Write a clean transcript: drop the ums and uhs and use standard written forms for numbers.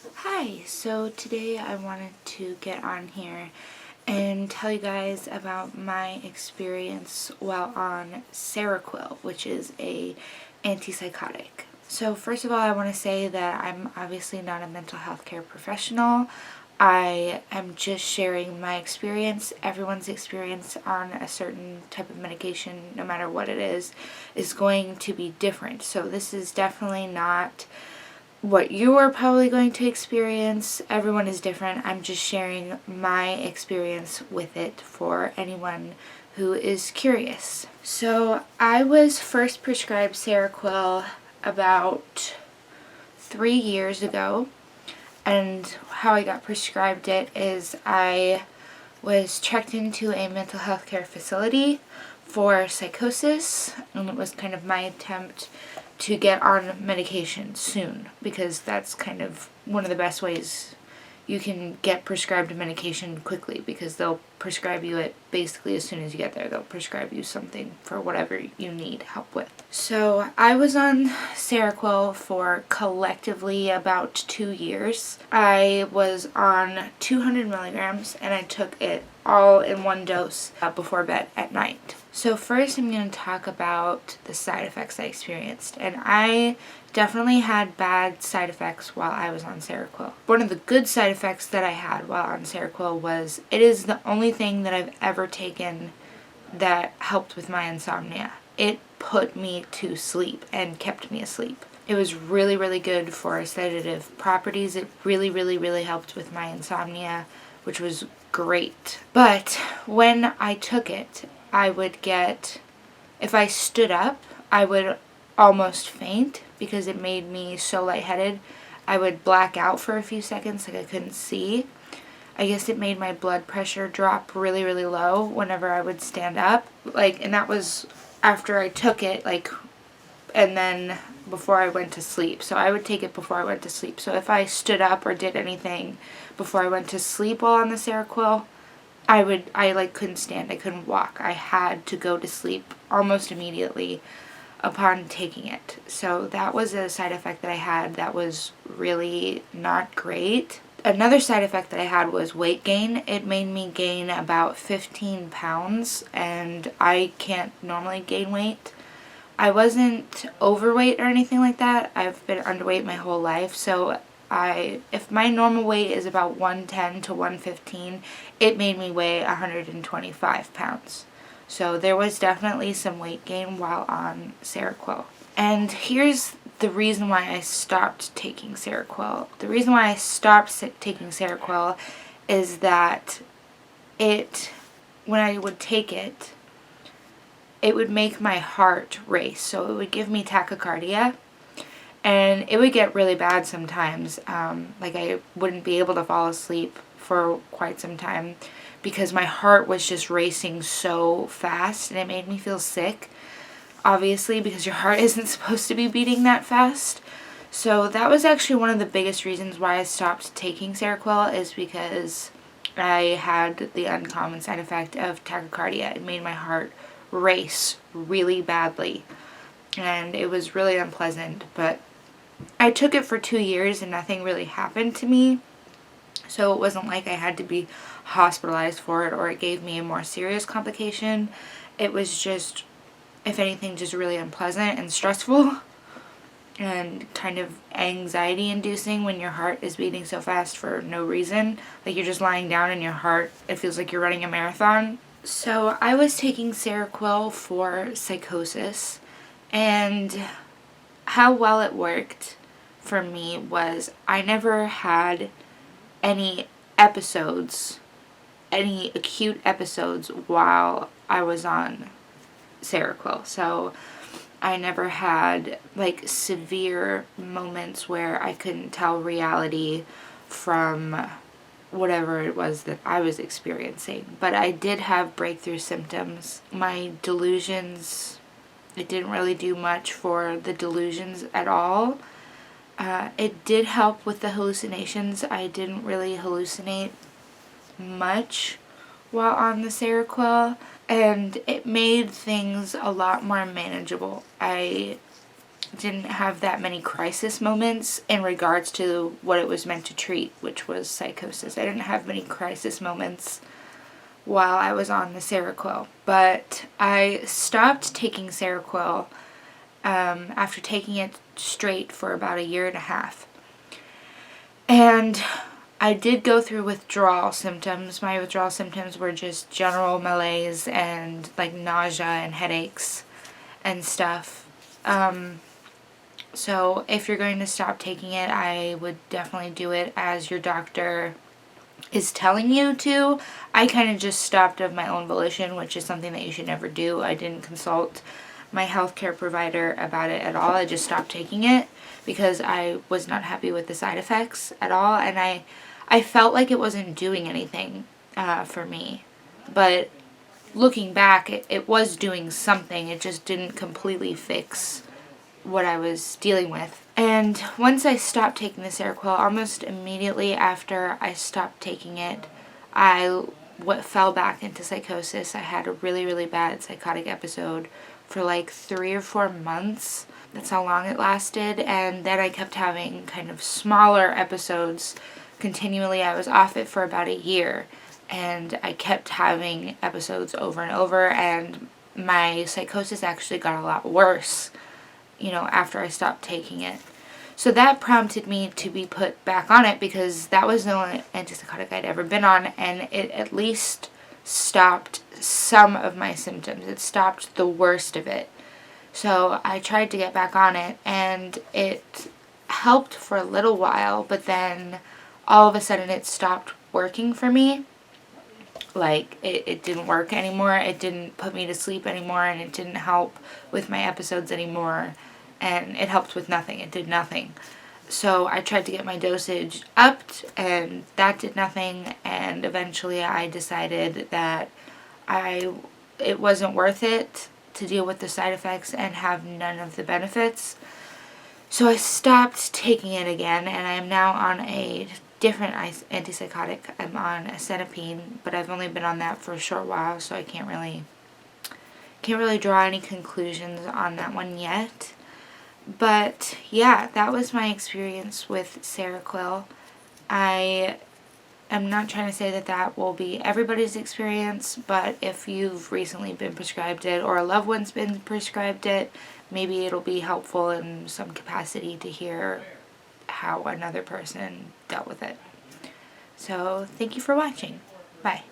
Hi, so today I wanted to get on here and tell you guys about my experience while on SEROQUEL, which is a antipsychotic. So first of all, I want to say that I'm obviously not a mental health care professional. I am just sharing my experience. Everyone's experience on a certain type of medication, no matter what it is going to be different. So this is definitely not what you are probably going to experience. Everyone is different. I'm just sharing my experience with it for anyone who is curious. So I was first prescribed SEROQUEL about 3 years ago, and how I got prescribed it is I was checked into a mental health care facility for psychosis, and it was kind of my attempt to get on medication soon, because that's kind of one of the best ways you can get prescribed a medication quickly, because they'll prescribe you it basically as soon as you get there. They'll prescribe you something for whatever you need help with. So I was on SEROQUEL for collectively about 2 years. I was on 200 milligrams and I took it all in one dose before bed at night. So first I'm going to talk about the side effects I experienced, and I definitely had bad side effects while I was on SEROQUEL. One of the good side effects that I had while on SEROQUEL was it is the only thing that I've ever taken that helped with my insomnia. It put me to sleep and kept me asleep. It was really, really good for sedative properties. It really helped with my insomnia, which was great. But when I took it, I would get, if I stood up, I would almost faint because it made me so lightheaded. I would black out for a few seconds, like I couldn't see. I guess it made my blood pressure drop really low whenever I would stand up. And that was after I took it, and then before I went to sleep. So I would take it before I went to sleep. So if I stood up or did anything before I went to sleep while on the SEROQUEL, I couldn't stand. I couldn't walk. I had to go to sleep almost immediately upon taking it. So that was a side effect that I had that was really not great. Another side effect that I had was weight gain. It made me gain about 15 pounds, and I can't normally gain weight. I wasn't overweight or anything like that. I've been underweight my whole life, so if my normal weight is about 110 to 115, it made me weigh 125 pounds. So there was definitely some weight gain while on SEROQUEL. And here's the reason why I stopped taking SEROQUEL. The reason why I stopped taking SEROQUEL is that when I would take it, it would make my heart race. So it would give me tachycardia, and it would get really bad sometimes. I wouldn't be able to fall asleep for quite some time because my heart was just racing so fast, and it made me feel sick, obviously, because your heart isn't supposed to be beating that fast. So that was actually one of the biggest reasons why I stopped taking SEROQUEL, is because I had the uncommon side effect of tachycardia. It made my heart race really badly, and it was really unpleasant. But I took it for 2 years and nothing really happened to me, so it wasn't like I had to be hospitalized for it or it gave me a more serious complication. It was just, if anything, just really unpleasant and stressful and kind of anxiety inducing when your heart is beating so fast for no reason. Like you're just lying down and your heart, it feels like you're running a marathon. So I was taking SEROQUEL for psychosis, and how well it worked for me was I never had any acute episodes while I was on SEROQUEL. So I never had severe moments where I couldn't tell reality from whatever it was that I was experiencing. But I did have breakthrough symptoms. My delusions, it didn't really do much for the delusions at all. It did help with the hallucinations. I didn't really hallucinate much while on the SEROQUEL, and it made things a lot more manageable. I didn't have that many crisis moments in regards to what it was meant to treat, which was psychosis. I didn't have many crisis moments while I was on the SEROQUEL, but I stopped taking SEROQUEL after taking it straight for about a year and a half. And I did go through withdrawal symptoms. My withdrawal symptoms were just general malaise and like nausea and headaches and stuff. So if you're going to stop taking it, I would definitely do it as your doctor is telling you to. I kind of just stopped of my own volition, which is something that you should never do. I didn't consult my healthcare provider about it at all. I just stopped taking it because I was not happy with the side effects at all, and I felt like it wasn't doing anything for me. But looking back, it was doing something. It just didn't completely fix what I was dealing with. And once I stopped taking the SEROQUEL, almost immediately after I stopped taking it, I fell back into psychosis. I had a really, really bad psychotic episode for like 3 or 4 months. That's how long it lasted. And then I kept having kind of smaller episodes continually. I was off it for about a year, and I kept having episodes over and over, and my psychosis actually got a lot worse, after I stopped taking it. So that prompted me to be put back on it, because that was the only antipsychotic I'd ever been on, and it at least stopped some of my symptoms. It stopped the worst of it. So I tried to get back on it, and it helped for a little while, but then all of a sudden it stopped working for me. Like, it didn't work anymore. It didn't put me to sleep anymore, and it didn't help with my episodes anymore, and it helped with nothing. It did nothing. So I tried to get my dosage upped, and that did nothing, and eventually I decided that it wasn't worth it to deal with the side effects and have none of the benefits. So I stopped taking it again, and I am now on a different antipsychotic. I'm on acenapine, but I've only been on that for a short while, so I can't really draw any conclusions on that one yet. But yeah, that was my experience with SEROQUEL. I am not trying to say that that will be everybody's experience, but if you've recently been prescribed it or a loved one's been prescribed it, maybe it'll be helpful in some capacity to hear how another person dealt with it. So thank you for watching. Bye.